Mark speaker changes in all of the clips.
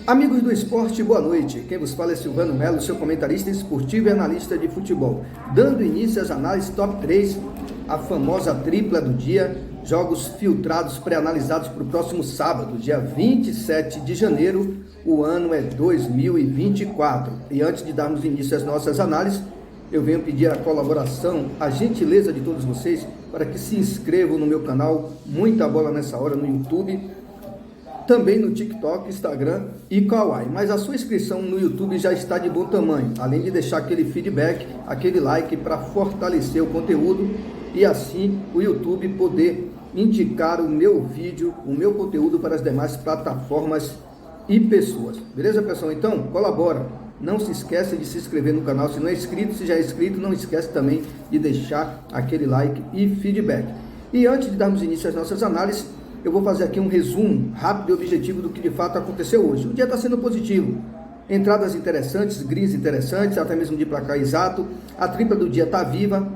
Speaker 1: Amigos do esporte, boa noite. Quem vos fala é Silvano Melo, seu comentarista esportivo e analista de futebol. Dando início às análises top 3, a famosa tripla do dia, jogos filtrados pré-analisados para o próximo sábado, dia 27 de janeiro, o ano é 2024. E antes de darmos início às nossas análises, eu venho pedir a colaboração, a gentileza de todos vocês, para que se inscrevam no meu canal Muita Bola Nessa Hora no YouTube, também no TikTok, Instagram e Kawaii. Mas a sua inscrição no YouTube já está de bom tamanho, além de deixar aquele feedback, aquele like para fortalecer o conteúdo e assim o YouTube poder indicar o meu vídeo, o meu conteúdo para as demais plataformas e pessoas. Beleza, pessoal? Então, colabora. Não se esqueça de se inscrever no canal se não é inscrito. Se já é inscrito, não esquece também de deixar aquele like e feedback. E antes de darmos início às nossas análises, eu vou fazer aqui um resumo rápido e objetivo do que de fato aconteceu hoje. O dia está sendo positivo. Entradas interessantes, greens interessantes, até mesmo de placar exato. A tripla do dia está viva,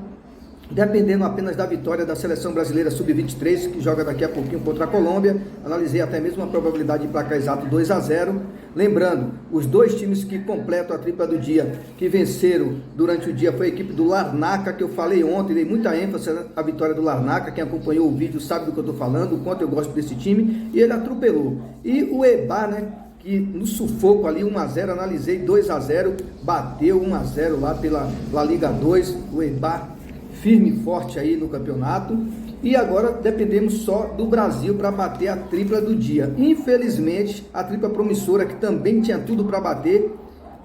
Speaker 1: dependendo apenas da vitória da seleção brasileira sub-23, que joga daqui a pouquinho contra a Colômbia. Analisei até mesmo a probabilidade de placar exato 2-0. Lembrando, os dois times que completam a tripla do dia, que venceram durante o dia, foi a equipe do Larnaca, que eu falei ontem, dei muita ênfase à vitória do Larnaca. Quem acompanhou o vídeo sabe do que eu estou falando, o quanto eu gosto desse time, e ele atropelou. E o EBA, né, que no sufoco ali, 1-0, analisei 2-0, bateu 1-0 lá pela La Liga 2, o EBA firme e forte aí no campeonato, e agora dependemos só do Brasil para bater a tripla do dia. Infelizmente, a tripla promissora, que também tinha tudo para bater,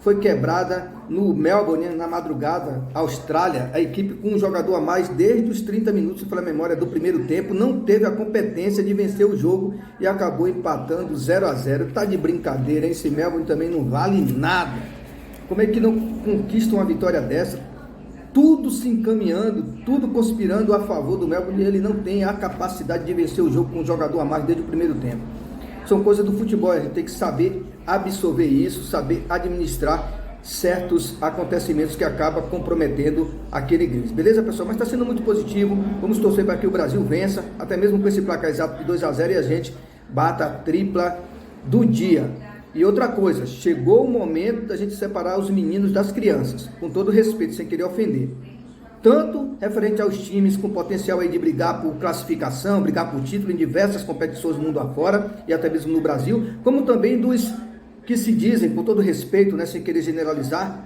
Speaker 1: foi quebrada no Melbourne, na madrugada, Austrália. A equipe com um jogador a mais desde os 30 minutos, se for a memória do primeiro tempo, não teve a competência de vencer o jogo e acabou empatando 0-0. Tá de brincadeira, hein? Esse Melbourne também não vale nada. Como é que não conquista uma vitória dessa? Tudo se encaminhando, tudo conspirando a favor do Melbourne, e ele não tem a capacidade de vencer o jogo com um jogador a mais desde o primeiro tempo. São coisas do futebol, a gente tem que saber absorver isso, saber administrar certos acontecimentos que acabam comprometendo aquele gris. Beleza, pessoal? Mas está sendo muito positivo, vamos torcer para que o Brasil vença, até mesmo com esse placar exato de 2-0, e a gente bata a tripla do dia. E outra coisa, chegou o momento da gente separar os meninos das crianças, com todo respeito, sem querer ofender. Tanto referente aos times com potencial aí de brigar por classificação, brigar por título em diversas competições mundo afora, e até mesmo no Brasil, como também dos que se dizem, com todo respeito, né, sem querer generalizar,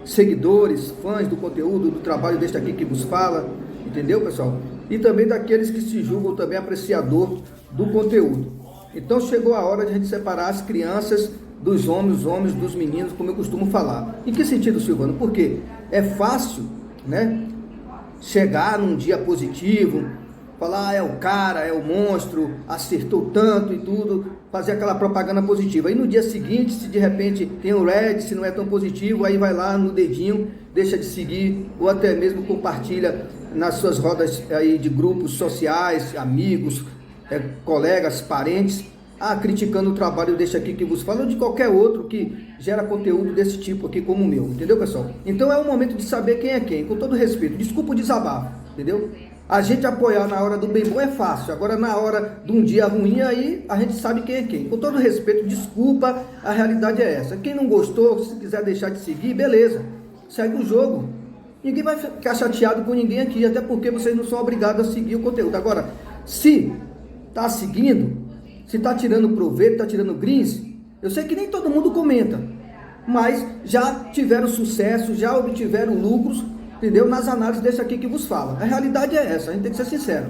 Speaker 1: seguidores, fãs do conteúdo, do trabalho deste aqui que vos fala, entendeu, pessoal? E também daqueles que se julgam também apreciador do conteúdo. Então chegou a hora de a gente separar as crianças dos homens, os homens dos meninos, como eu costumo falar. Em que sentido, Silvano? Porque é fácil, né, chegar num dia positivo, falar, é o cara, é o monstro, acertou tanto e tudo, fazer aquela propaganda positiva. Aí no dia seguinte, se de repente tem um red, se não é tão positivo, aí vai lá no dedinho, deixa de seguir, ou até mesmo compartilha nas suas rodas aí de grupos sociais, amigos, colegas, parentes, criticando o trabalho deste aqui que vos fala, ou de qualquer outro que gera conteúdo desse tipo aqui como o meu, entendeu, pessoal? Então é o momento de saber quem é quem, com todo respeito. Desculpa o desabafo, entendeu? A gente apoiar na hora do bem bom é fácil, agora na hora de um dia ruim, aí a gente sabe quem é quem. Com todo respeito, desculpa, a realidade é essa. Quem não gostou, se quiser deixar de seguir, beleza, segue o jogo. Ninguém vai ficar chateado com ninguém aqui, até porque vocês não são obrigados a seguir o conteúdo. Agora, se está seguindo, se está tirando proveito, está tirando greens, eu sei que nem todo mundo comenta, mas já tiveram sucesso, já obtiveram lucros, entendeu? Nas análises desse aqui que vos fala. A realidade é essa, a gente tem que ser sincero.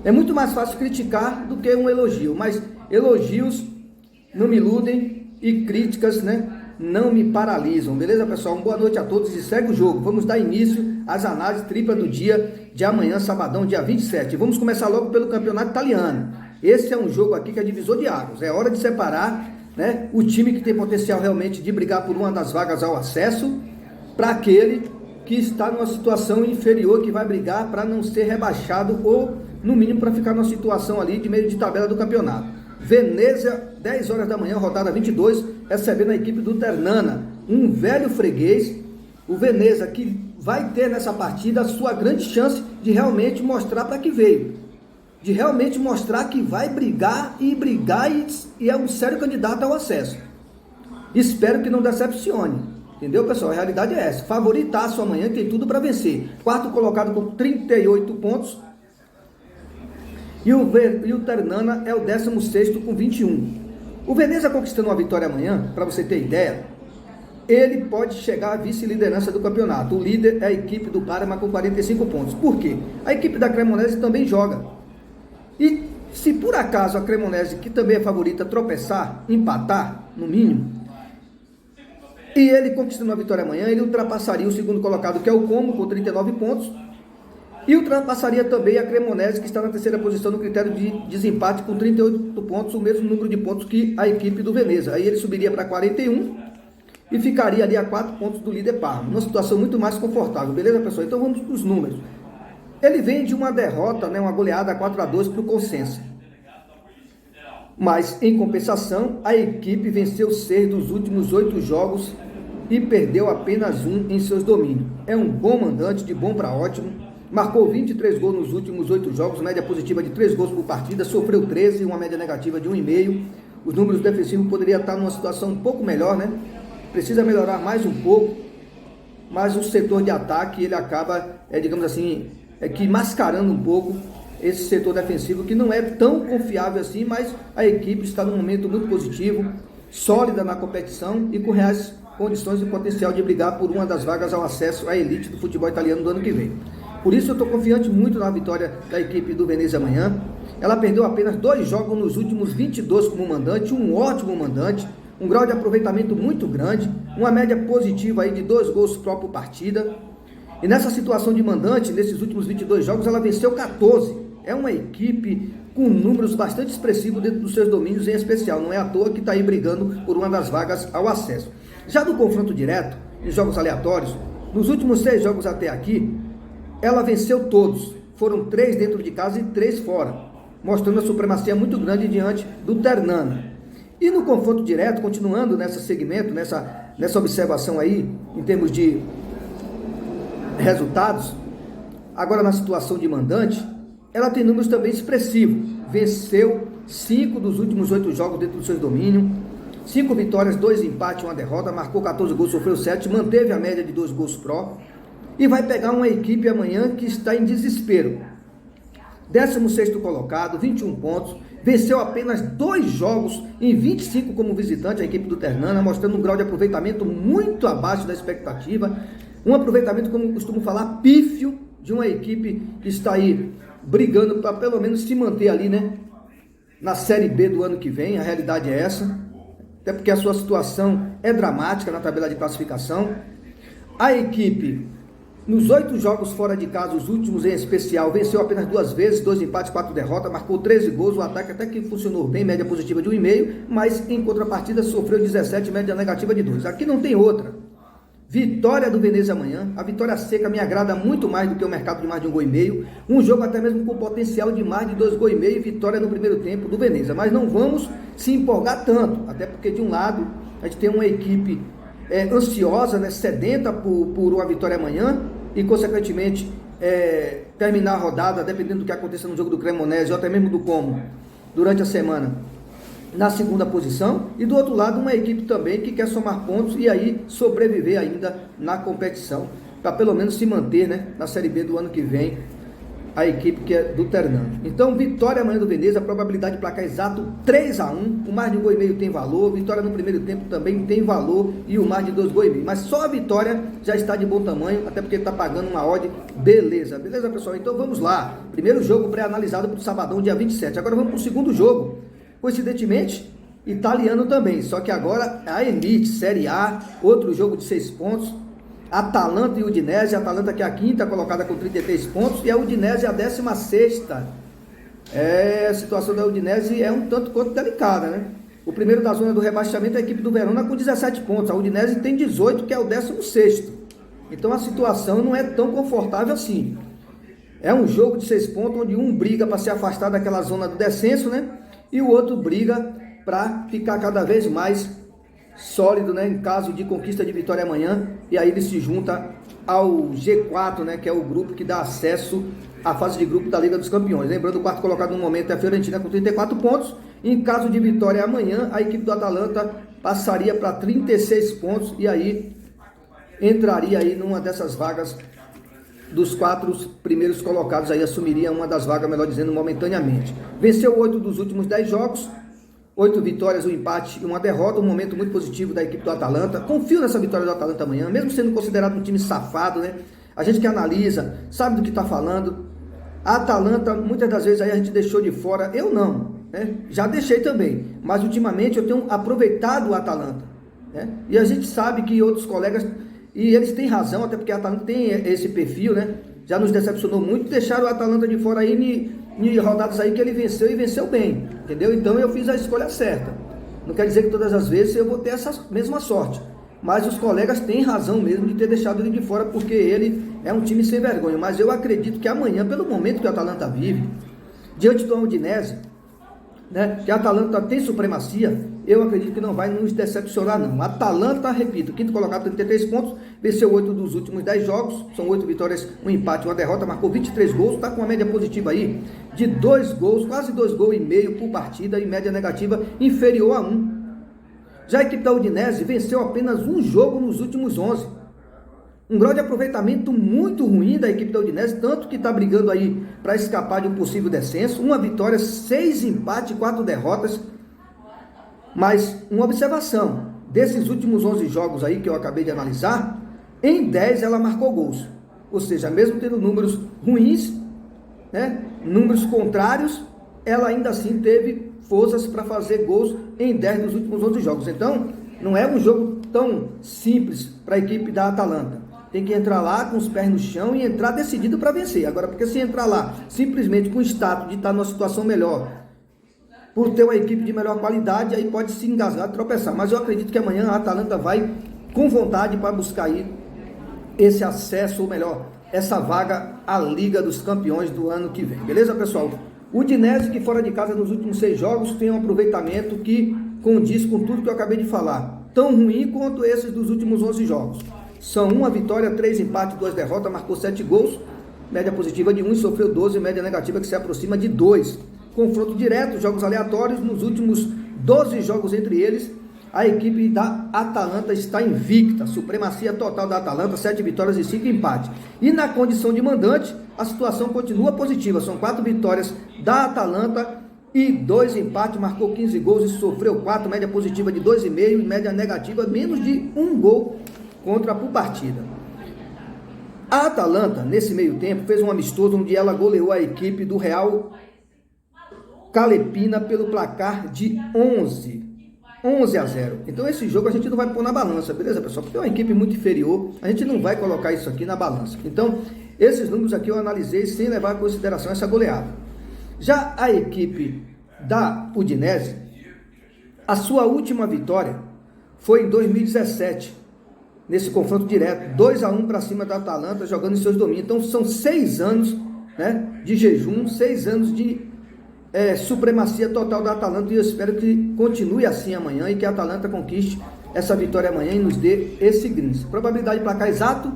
Speaker 1: É muito mais fácil criticar do que um elogio, mas elogios não me iludem e críticas, né, não me paralisam. Beleza, pessoal? Uma boa noite a todos e segue o jogo. Vamos dar início às análises tripla do dia de amanhã, sabadão, dia 27. Vamos começar logo pelo campeonato italiano. Esse é um jogo aqui que é divisor de águas. É hora de separar, né, o time que tem potencial realmente de brigar por uma das vagas ao acesso, para aquele que está numa situação inferior, que vai brigar para não ser rebaixado ou, no mínimo, para ficar numa situação ali de meio de tabela do campeonato. Venezia, 10 horas da manhã, rodada 22, recebendo a equipe do Ternana, um velho freguês. O Venezia que vai ter nessa partida a sua grande chance de realmente mostrar para que veio. De realmente mostrar que vai brigar e é um sério candidato ao acesso. Espero que não decepcione. Entendeu, pessoal? A realidade é essa. Favoritaço amanhã, tem tudo para vencer. Quarto colocado com 38 pontos. E o Ternana é o 16º com 21. O Veneza conquistando uma vitória amanhã, para você ter ideia, ele pode chegar à vice-liderança do campeonato. O líder é a equipe do Parma com 45 pontos. Por quê? A equipe da Cremonese também joga. E se por acaso a Cremonese, que também é favorita, tropeçar, empatar, no mínimo, e ele conquistando a vitória amanhã, ele ultrapassaria o segundo colocado, que é o Como, com 39 pontos, e ultrapassaria também a Cremonese, que está na terceira posição no critério de desempate, com 38 pontos, o mesmo número de pontos que a equipe do Veneza. Aí ele subiria para 41 e ficaria ali a 4 pontos do líder Parma. Uma situação muito mais confortável, beleza, pessoal? Então vamos para os números. Ele vem de uma derrota, né, uma goleada 4-2 para o Cosenza. Mas, em compensação, a equipe venceu 6 dos últimos 8 jogos e perdeu apenas 1 em seus domínios. É um bom mandante, de bom para ótimo. Marcou 23 gols nos últimos 8 jogos, média positiva de 3 gols por partida, sofreu 13, uma média negativa de 1,5. Os números defensivos poderiam estar numa situação um pouco melhor, né? Precisa melhorar mais um pouco, mas o setor de ataque, ele acaba, digamos assim, que mascarando um pouco esse setor defensivo, que não é tão confiável assim, mas a equipe está num momento muito positivo, sólida na competição e com reais condições e potencial de brigar por uma das vagas ao acesso à elite do futebol italiano do ano que vem. Por isso eu estou confiante muito na vitória da equipe do Veneza amanhã. Ela perdeu apenas 2 jogos nos últimos 22 como mandante, um ótimo mandante, um grau de aproveitamento muito grande, uma média positiva aí de 2 gols pró por partida. E nessa situação de mandante, nesses últimos 22 jogos, ela venceu 14. É uma equipe com números bastante expressivos dentro dos seus domínios, em especial. Não é à toa que está aí brigando por uma das vagas ao acesso. Já no confronto direto, em jogos aleatórios, nos últimos 6 jogos até aqui, ela venceu todos. Foram 3 dentro de casa e 3 fora, mostrando a supremacia muito grande diante do Ternana. E no confronto direto, continuando nesse segmento, nessa observação aí, em termos de resultados, agora na situação de mandante, ela tem números também expressivos. Venceu 5 dos últimos 8 jogos dentro do seu domínio, 5 vitórias, 2 empates, 1 derrota, marcou 14 gols, sofreu 7, manteve a média de 2 gols pró, e vai pegar uma equipe amanhã que está em desespero. 16º colocado, 21 pontos, venceu apenas 2 jogos em 25 como visitante, a equipe do Ternana, mostrando um grau de aproveitamento muito abaixo da expectativa, um aproveitamento, como eu costumo falar, pífio, de uma equipe que está aí brigando para pelo menos se manter ali, né, na Série B do ano que vem. A realidade é essa, até porque a sua situação é dramática na tabela de classificação. A equipe, nos 8 jogos fora de casa, os últimos em especial, venceu apenas 2 vezes, 2 empates, 4 derrotas, marcou 13 gols, o ataque até que funcionou bem, média positiva de 1,5, mas em contrapartida sofreu 17, média negativa de 2. Aqui não tem outra. Vitória do Veneza amanhã, a vitória seca me agrada muito mais do que o mercado de mais de 1,5 gol, um jogo até mesmo com potencial de mais de 2,5 gols, vitória no primeiro tempo do Veneza, mas não vamos se empolgar tanto, até porque de um lado a gente tem uma equipe ansiosa, né, sedenta por uma vitória amanhã e consequentemente terminar a rodada, dependendo do que aconteça no jogo do Cremonese ou até mesmo do Como, durante a semana, na segunda posição, e do outro lado uma equipe também que quer somar pontos e aí sobreviver ainda na competição, para pelo menos se manter, né, na Série B do ano que vem, a equipe que é do Ternana. Então, vitória amanhã do Veneza, probabilidade de placar exato 3-1, o mais de 1,5 gol tem valor, vitória no primeiro tempo também tem valor e o mais de 2,5 gols, mas só a vitória já está de bom tamanho, até porque está pagando uma odd, beleza, pessoal? Então vamos lá, primeiro jogo pré-analisado para o sabadão, dia 27, agora vamos para o segundo jogo, coincidentemente, italiano também, só que agora a Elite, Série A, outro jogo de 6 pontos, Atalanta e Udinese, a Atalanta que é a 5ª colocada com 33 pontos, e a Udinese a 16ª. A situação da Udinese é um tanto quanto delicada, né? O primeiro da zona do rebaixamento é a equipe do Verona com 17 pontos, a Udinese tem 18, que é o 16º. Então a situação não é tão confortável assim. É um jogo de 6 pontos, onde um briga para se afastar daquela zona do descenso, né? E o outro briga para ficar cada vez mais sólido, né, em caso de conquista de vitória amanhã, e aí ele se junta ao G4, né, que é o grupo que dá acesso à fase de grupo da Liga dos Campeões. Lembrando, o quarto colocado no momento é a Fiorentina com 34 pontos. Em caso de vitória amanhã, a equipe do Atalanta passaria para 36 pontos e aí entraria aí numa dessas vagas dos 4 primeiros colocados, aí assumiria uma das vagas, melhor dizendo, momentaneamente. Venceu 8 dos últimos 10 jogos, 8 vitórias, um empate e uma derrota, um momento muito positivo da equipe do Atalanta. Confio nessa vitória do Atalanta amanhã, mesmo sendo considerado um time safado, né? A gente que analisa, sabe do que está falando. A Atalanta, muitas das vezes aí a gente deixou de fora, eu não, né? Já deixei também, mas ultimamente eu tenho aproveitado o Atalanta, né? E a gente sabe que outros colegas, e eles têm razão, até porque a Atalanta tem esse perfil, né? Já nos decepcionou muito, deixaram o Atalanta de fora aí em rodadas aí que ele venceu e venceu bem, entendeu? Então eu fiz a escolha certa. Não quer dizer que todas as vezes eu vou ter essa mesma sorte, mas os colegas têm razão mesmo de ter deixado ele de fora, porque ele é um time sem vergonha. Mas eu acredito que amanhã, pelo momento que o Atalanta vive, diante do Udinese, né, que a Atalanta tem supremacia, eu acredito que não vai nos decepcionar não. A Atalanta, repito, quinto colocado, 33 pontos, venceu 8 dos últimos 10 jogos, são 8 vitórias, um empate, uma derrota, marcou 23 gols, está com uma média positiva aí de 2 gols, quase 2,5 gols por partida, e média negativa inferior a 1. Já a equipe da Udinese venceu apenas um jogo nos últimos 11. Um grau de aproveitamento muito ruim da equipe da Udinese, tanto que está brigando aí para escapar de um possível descenso. Uma vitória, 6 empates e 4 derrotas. Mas uma observação, desses últimos 11 jogos aí que eu acabei de analisar, em 10 ela marcou gols. Ou seja, mesmo tendo números ruins, né, números contrários, ela ainda assim teve forças para fazer gols em 10 dos últimos 11 jogos. Então, não é um jogo tão simples para a equipe da Atalanta. Tem que entrar lá com os pés no chão e entrar decidido para vencer. Agora, porque se entrar lá simplesmente com o status de estar numa situação melhor, por ter uma equipe de melhor qualidade, aí pode se engasgar e tropeçar. Mas eu acredito que amanhã a Atalanta vai com vontade para buscar aí esse acesso, ou melhor, essa vaga à Liga dos Campeões do ano que vem. Beleza, pessoal? O Udinese, que fora de casa nos últimos 6 jogos, tem um aproveitamento que condiz com tudo que eu acabei de falar. Tão ruim quanto esses dos últimos 11 jogos. São 1 vitória, 3 empates, 2 derrotas, marcou 7 gols, média positiva de 1 e sofreu 12, média negativa que se aproxima de 2. Confronto direto, jogos aleatórios, nos últimos 12 jogos entre eles, a equipe da Atalanta está invicta, supremacia total da Atalanta, 7 vitórias e 5 empates. E na condição de mandante, a situação continua positiva, são 4 vitórias da Atalanta e 2 empates, marcou 15 gols e sofreu 4, média positiva de 2,5 e média negativa menos de 1 gol contra por partida. A Atalanta, nesse meio tempo, fez um amistoso onde ela goleou a equipe do Real Calepina pelo placar de 11-0. Então esse jogo a gente não vai pôr na balança, beleza, pessoal? Porque é uma equipe muito inferior, a gente não vai colocar isso aqui na balança. Então, esses números aqui eu analisei sem levar em consideração essa goleada. Já a equipe da Udinese, a sua última vitória foi em 2017, nesse confronto direto, 2-1 para cima da Atalanta, jogando em seus domínios. Então são 6 anos, né, de jejum, 6 anos de supremacia total da Atalanta, e eu espero que continue assim amanhã e que a Atalanta conquiste essa vitória amanhã e nos dê esse grince. Probabilidade de placar exato,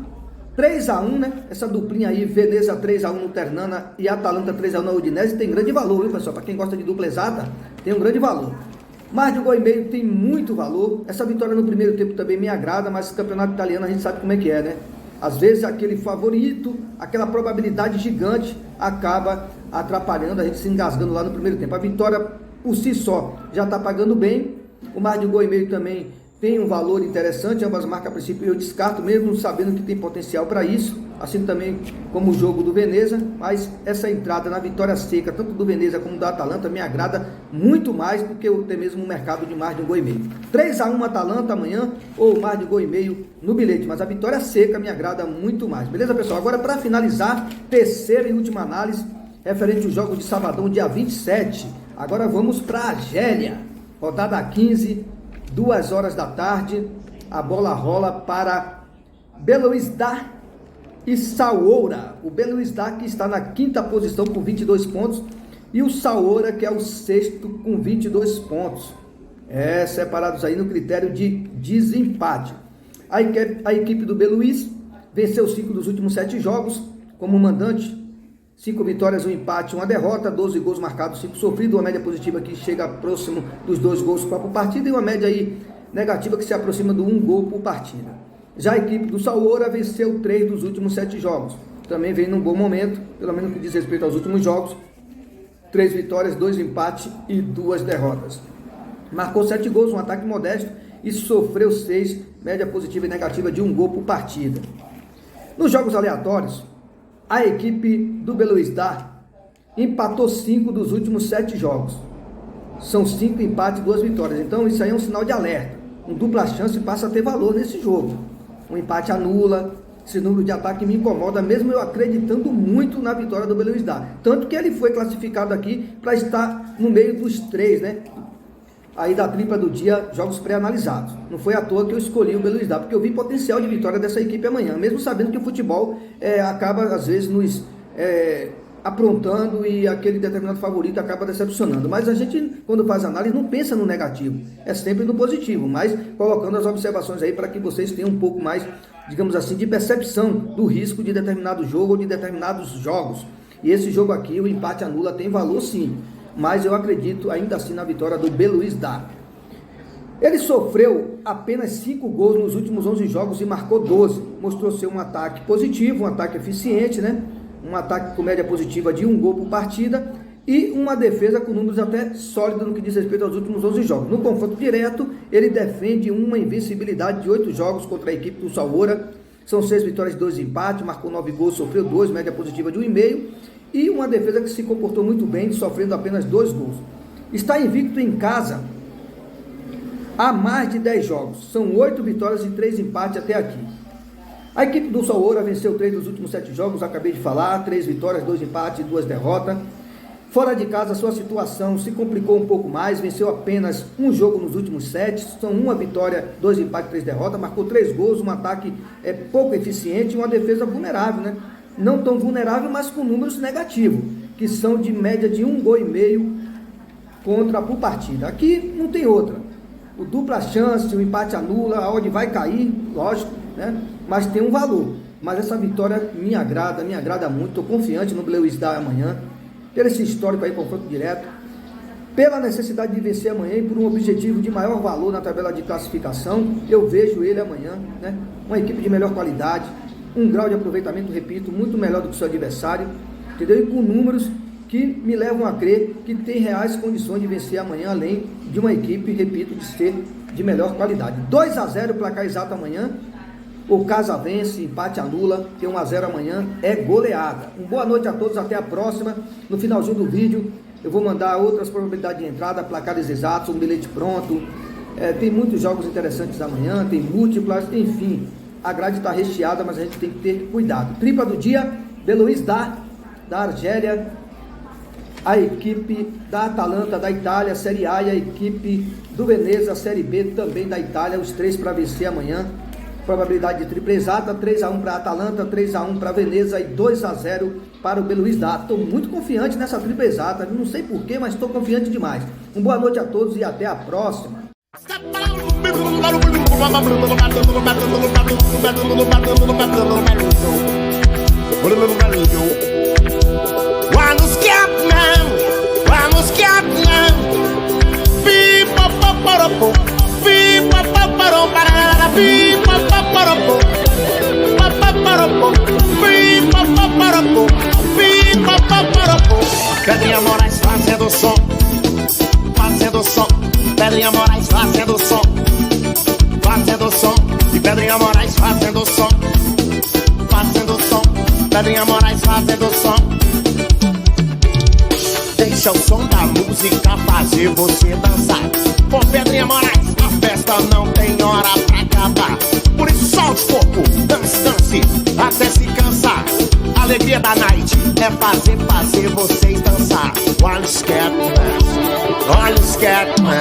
Speaker 1: 3-1, né? Essa duplinha aí, Veneza 3-1 no Ternana e Atalanta 3-1 na Udinese, tem grande valor, viu, pessoal? Para quem gosta de dupla exata, tem um grande valor. Mais de 1,5 gol tem muito valor. Essa vitória no primeiro tempo também me agrada, mas esse campeonato italiano a gente sabe como é que é, né? Às vezes aquele favorito, aquela probabilidade gigante acaba atrapalhando, a gente se engasgando lá no primeiro tempo. A vitória por si só já está pagando bem, o mais de 1,5 gol também tem um valor interessante, ambas marcas a princípio eu descarto, mesmo sabendo que tem potencial para isso, assim também como o jogo do Veneza, mas essa entrada na vitória seca, tanto do Veneza como da Atalanta, me agrada muito mais do que eu ter mesmo um mercado de mais de 1,5 gol. 3-1 Atalanta amanhã, ou mais de 1,5 gol no bilhete, mas a vitória seca me agrada muito mais, beleza, pessoal? Agora, para finalizar, terceira e última análise, referente ao jogo de sabadão, dia 27, agora vamos para a Argélia, rodada 15, 2 horas da tarde, a bola rola para Belouizdad e Saoura. O Belouizdad que está na 5ª posição com 22 pontos e o Saoura que é o 6º com 22 pontos. Separados aí no critério de desempate. A equipe do Belouizdad venceu 5 dos últimos 7 jogos como mandante. 5 vitórias, um empate, uma derrota, 12 gols marcados, 5 sofridos, uma média positiva que chega próximo dos 2 gols por partida e uma média aí negativa que se aproxima do 1 gol por partida. Já a equipe do Salmoura venceu 3 dos últimos 7 jogos. Também vem num bom momento, pelo menos no que diz respeito aos últimos jogos. 3 vitórias, 2 empates e 2 derrotas. Marcou 7 gols, um ataque modesto e sofreu 6, média positiva e negativa de 1 gol por partida. Nos jogos aleatórios, a equipe do Belouizdad empatou 5 dos últimos 7 jogos. São 5 empates e 2 vitórias. Então isso aí é um sinal de alerta. Um dupla chance passa a ter valor nesse jogo. Um empate anula. Esse número de ataque me incomoda, mesmo eu acreditando muito na vitória do Belouizdad. Tanto que ele foi classificado aqui para estar no meio dos 3, né? Aí da tripla do dia, jogos pré-analisados. Não foi à toa que eu escolhi o Belouizdad, porque eu vi potencial de vitória dessa equipe amanhã, mesmo sabendo que o futebol acaba, às vezes, nos aprontando e aquele determinado favorito acaba decepcionando. Mas a gente, quando faz análise, não pensa no negativo, é sempre no positivo, mas colocando as observações aí para que vocês tenham um pouco mais, digamos assim, de percepção do risco de determinado jogo ou de determinados jogos. E esse jogo aqui, o empate anula, tem valor sim, mas eu acredito ainda assim na vitória do Belouizdad. Ele sofreu apenas 5 gols nos últimos 11 jogos e marcou 12. Mostrou ser um ataque positivo, um ataque eficiente, né? Um ataque com média positiva de 1 gol por partida e uma defesa com números até sólidos no que diz respeito aos últimos 11 jogos. No confronto direto, ele defende uma invencibilidade de 8 jogos contra a equipe do Salmoura. São 6 vitórias e 2 empates, marcou 9 gols, sofreu 2, média positiva de 1,5 e uma defesa que se comportou muito bem, sofrendo apenas 2 gols. Está invicto em casa há mais de 10 jogos. São 8 vitórias e 3 empates até aqui. A equipe do Salmoura venceu 3 dos últimos 7 jogos, acabei de falar, 3 vitórias, 2 empates e 2 derrotas. Fora de casa, sua situação se complicou um pouco mais, venceu apenas um jogo nos últimos 7, são 1 vitória, 2 empates e 3 derrotas, marcou 3 gols, um ataque pouco eficiente e uma defesa vulnerável, né? Não tão vulnerável, mas com números negativos, que são de média de 1,5 gol contra por partida. Aqui não tem outra. O dupla chance, o empate anula, a odd vai cair, lógico, né? Mas tem um valor. Mas essa vitória me agrada muito. Estou confiante no Belouizdad amanhã, pelo esse histórico aí, confronto direto, pela necessidade de vencer amanhã e por um objetivo de maior valor na tabela de classificação. Eu vejo ele amanhã, né? Uma equipe de melhor qualidade, um grau de aproveitamento, repito, muito melhor do que o seu adversário, entendeu? E com números que me levam a crer que tem reais condições de vencer amanhã, além de uma equipe, repito, de ser de melhor qualidade. 2-0, placar exato amanhã. O casa vence, empate anula, tem 1-0 amanhã, é goleada. Uma boa noite a todos, até a próxima. No finalzinho do vídeo, eu vou mandar outras probabilidades de entrada, placares exatos, um bilhete pronto. Tem muitos jogos interessantes amanhã, tem múltiplas, enfim. A grade está recheada, mas a gente tem que ter cuidado. Tripla do dia, Belouizdad, da Argélia, a equipe da Atalanta, da Itália, Série A, e a equipe do Veneza, Série B, também da Itália, os 3 para vencer amanhã. Probabilidade de tripla exata, 3-1 para a Atalanta, 3-1 para a Veneza e 2-0 para o Belouizdad. Estou muito confiante nessa tripla exata, não sei porquê, mas estou confiante demais. Uma boa noite a todos e até a próxima.
Speaker 2: Pedrinha Moraes fazendo som, Pedrinha Moraes fazendo som, e Pedrinha Moraes fazendo som, Pedrinha Moraes fazendo som. Deixa o som da música fazer você dançar. Com Pedrinha Moraes, a festa não tem hora pra acabar. Por isso solte o corpo, dance, até se cansar. A alegria da night é fazer vocês dançar. Olha o Scatman, olha o Scatman.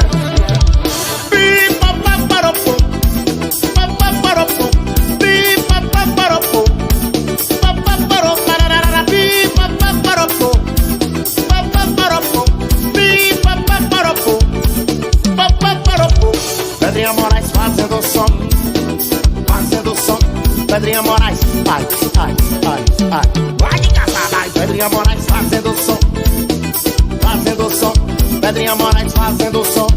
Speaker 2: Pedrinha Moraes fazendo som, Pedrinha Moraes, ai, vai de casa, vai. Pedrinha Moraes fazendo som, Pedrinha Moraes fazendo som,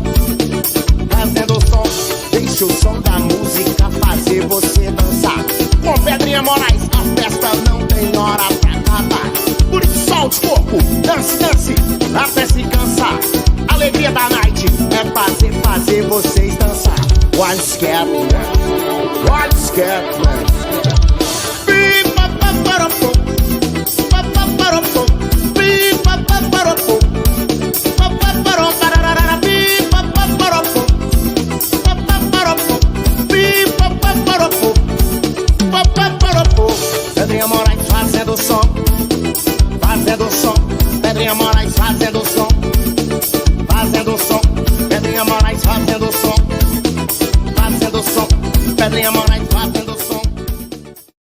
Speaker 2: Deixa o som da música fazer você dançar. Com Pedrinha Moraes, a festa não tem hora pra acabar. Por isso solte o corpo, dance, dance, até se cansar. A alegria da night é fazer vocês dançar. One step, one step. Pedrinha Moraes fazendo som, Pedrinha Moraes fazendo